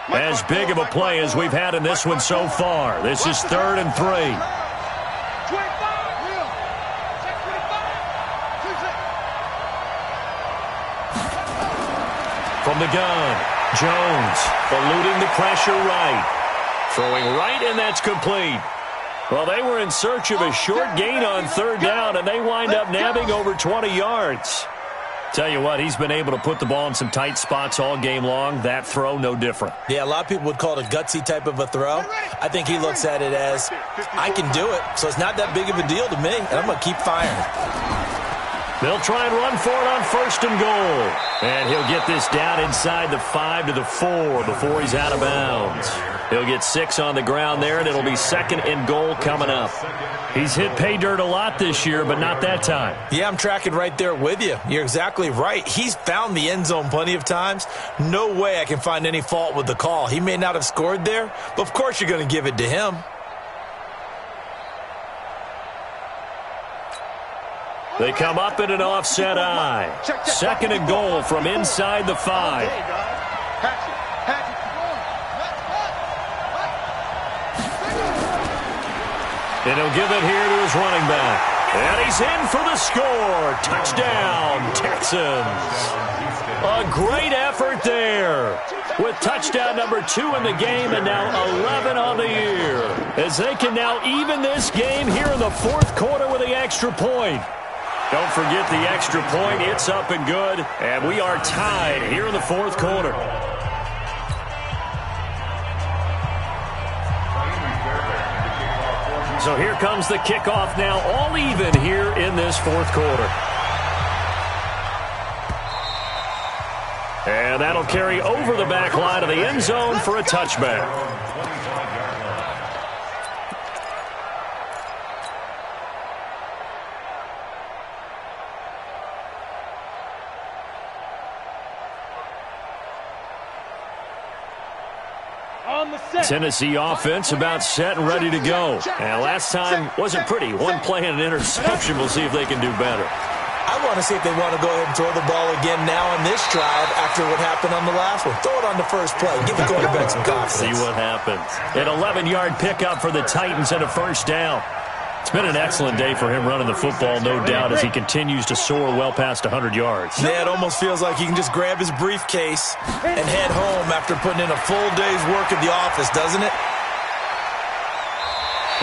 As big of a play as we've had in this one so far. This is 3rd and 3. From the gun, Jones eluding the pressure right. Throwing right, and that's complete. Well, they were in search of a short gain on third down, and they wind up nabbing over 20 yards. Tell you what, he's been able to put the ball in some tight spots all game long. That throw, no different. Yeah, a lot of people would call it a gutsy type of a throw. I think he looks at it as, I can do it, so it's not that big of a deal to me, and I'm going to keep firing. They'll try and run for it on 1st and goal. And he'll get this down inside the 5 to the 4 before he's out of bounds. He'll get 6 on the ground there, and it'll be 2nd and goal coming up. He's hit pay dirt a lot this year, but not that time. Yeah, I'm tracking right there with you. You're exactly right. He's found the end zone plenty of times. No way I can find any fault with the call. He may not have scored there, but of course you're going to give it to him. They come up in an offset eye. 2nd and goal from inside the 5. And he'll give it here to his running back. And he's in for the score. Touchdown, Texans. A great effort there. With touchdown number 2 in the game and now 11 on the year. As they can now even this game here in the 4th quarter with the extra point. Don't forget the extra point. It's up and good. And we are tied here in the 4th quarter. So here comes the kickoff now, all even here in this 4th quarter. And that'll carry over the back line of the end zone for a touchback. Tennessee offense about set and ready to go. And last time wasn't pretty. One play and an interception. We'll see if they can do better. I want to see if they want to go ahead and throw the ball again now on this drive after what happened on the last one. Throw it on the first play. Give the quarterback some confidence. See what happens. An 11-yard pickup for the Titans and a first down. It's been an excellent day for him running the football, no doubt, as he continues to soar well past 100 yards. Yeah, it almost feels like he can just grab his briefcase and head home after putting in a full day's work at the office, doesn't it?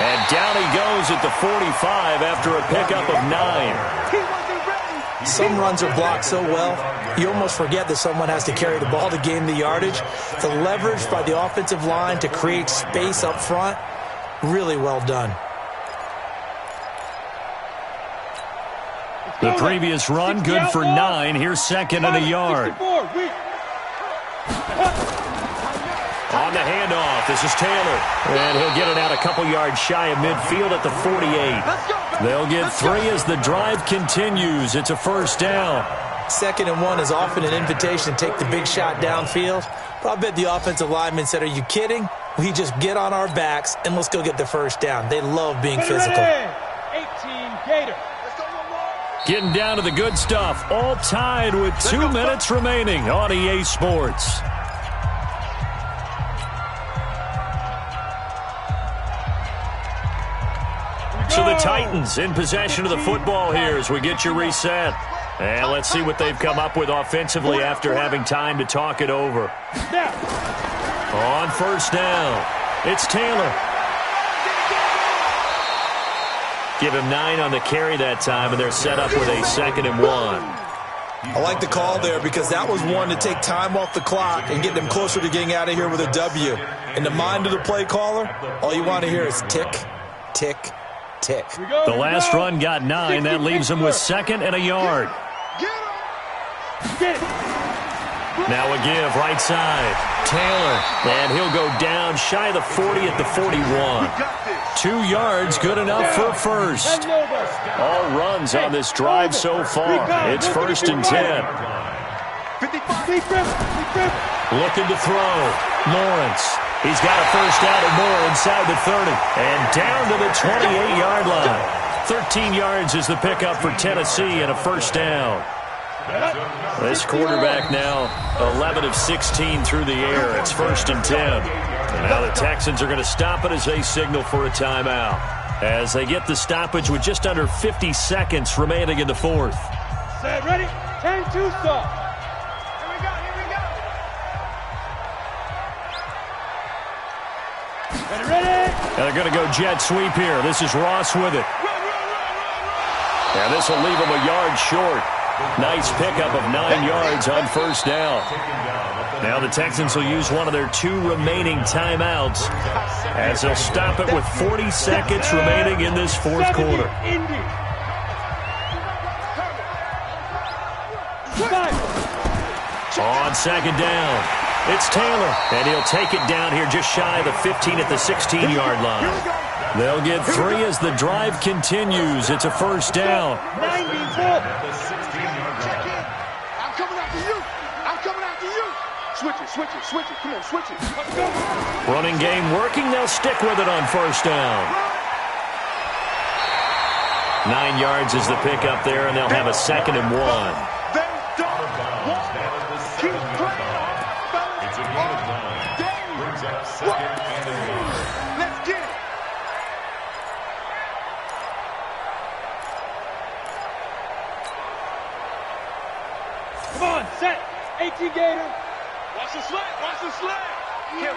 And down he goes at the 45 after a pickup of 9. Some runs are blocked so well, you almost forget that someone has to carry the ball to gain the yardage. The leverage by the offensive line to create space up front, really well done. The previous run, good for 9. Here's second and a yard. On the handoff, this is Taylor. And he'll get it out a couple yards shy of midfield at the 48. They'll get 3 as the drive continues. It's a first down. 2nd and 1 is often an invitation to take the big shot downfield. But I bet the offensive lineman said, are you kidding? We just get on our backs and let's go get the first down. They love being physical. 18 Gator. Getting down to the good stuff. All tied with 2 minutes remaining on EA Sports. So the Titans in possession of the football here as we get you reset. And let's see what they've come up with offensively after having time to talk it over. On first down, it's Taylor. Give him 9 on the carry that time, and they're set up with a 2nd and 1. I like the call there because that was one to take time off the clock and get them closer to getting out of here with a W. In the mind of the play caller, all you want to hear is tick, tick, tick. The last run got 9. That leaves him with 2nd and a yard. Now a give, right side. Taylor, and he'll go down shy of the 40 at the 41. 2 yards, good enough for a first. All runs on this drive so far. It's 1st and 10. Looking to throw. Lawrence. He's got a first down and more inside the 30. And down to the 28-yard line. 13 yards is the pickup for Tennessee and a first down. This quarterback now 11 of 16 through the air. It's 1st and 10. And now the Texans are going to stop it as they signal for a timeout. As they get the stoppage with just under 50 seconds remaining in the 4th. Set, ready? 10-2 stop. Here we go, here we go. Ready? And they're going to go jet sweep here. This is Ross with it. And this will leave him a yard short. Nice pickup of 9 yards on first down. Now the Texans will use one of their 2 remaining timeouts as they'll stop it with 40 seconds remaining in this 4th quarter. On 2nd down, it's Taylor, and he'll take it down here just shy of the 15 at the 16-yard line. They'll get 3 as the drive continues. It's a first down. Switch it. Come on, switch it. Running game working. They'll stick with it on first down. 9 yards is the pickup there, and they'll have a 2nd and 1. They don't want to keep playing on. It's a gain of 9. Brings up 2nd and a yard. Let's get it. Come on, set. 18 Gator. Watch the slant. Watch the slant. Kill.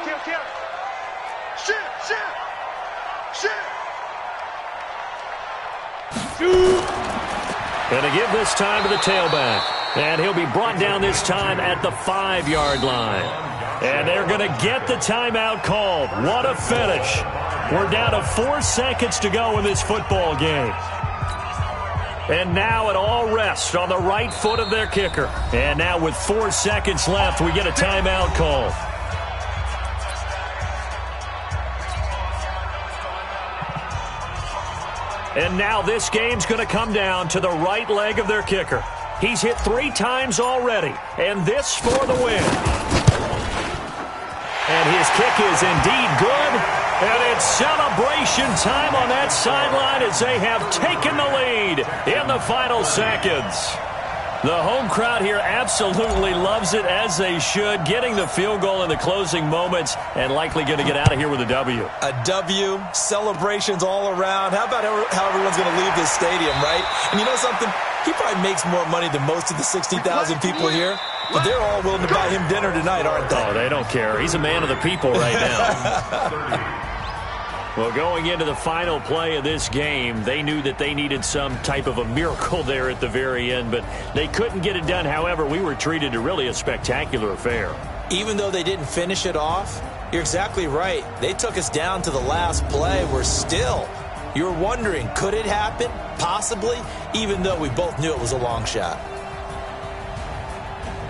Shit. And to give this time to the tailback. And he'll be brought down this time at the 5-yard line. And they're going to get the timeout called. What a finish. We're down to 4 seconds to go in this football game. And now it all rests on the right foot of their kicker. And now with 4 seconds left, we get a timeout call. And now this game's going to come down to the right leg of their kicker. He's hit 3 times already, and this for the win. And his kick is indeed good, and it's celebration time on that sideline as they have taken the lead in the final seconds. The home crowd here absolutely loves it, as they should, getting the field goal in the closing moments and likely going to get out of here with a W. A W, celebrations all around. How about how everyone's going to leave this stadium, right? And you know something? He probably makes more money than most of the 60,000 people here, but they're all willing to buy him dinner tonight, aren't they? Oh, they don't care. He's a man of the people right now. Well, going into the final play of this game, they knew that they needed some type of a miracle there at the very end, but they couldn't get it done. However, we were treated to really a spectacular affair. Even though they didn't finish it off, you're exactly right. They took us down to the last play. You're wondering, could it happen? Possibly, even though we both knew it was a long shot.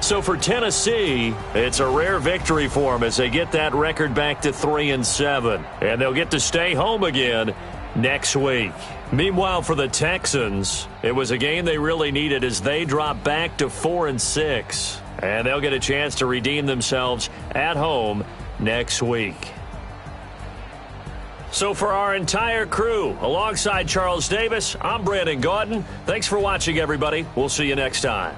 So for Tennessee, it's a rare victory for them as they get that record back to 3-7. And they'll get to stay home again next week. Meanwhile, for the Texans, it was a game they really needed as they drop back to 4-6. And they'll get a chance to redeem themselves at home next week. So for our entire crew, alongside Charles Davis, I'm Brandon Gaudin. Thanks for watching, everybody. We'll see you next time.